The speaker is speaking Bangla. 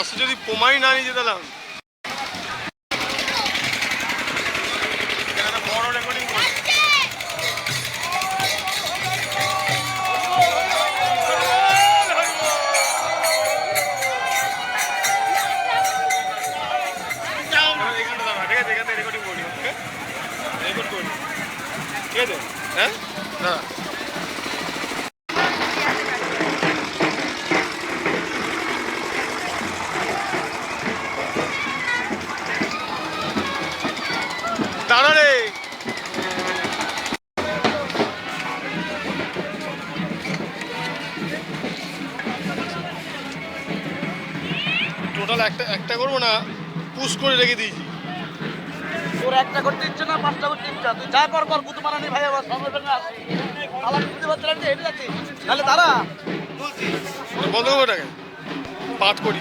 লাস্টে যদি প্রমাণই না নিয়ে যেতাম বড় রেকর্ডিং করি। এখানটা দাঁড়া, ঠিক আছে? এখান থেকে রেকর্ডিং করি, রেকর্ড করি, ঠিক আছে? হ্যাঁ দাঁড়া। দাঁড়া রে, টোটাল একটা করবো না, পুশ করে রেখে দিয়েছি। তোর একটা করতে ইচ্ছে না, পাঁচটা করতে ইচ্ছা, তুই যা কর কর, বুধ মারানি ভাই আমার সঙ্গে সঙ্গে আসি। আমার বুঝতে পারছি না, হেঁটে যাচ্ছি, তাহলে দাঁড়া বলছি বন্ধ করবো এটাকে, পাঠ করি।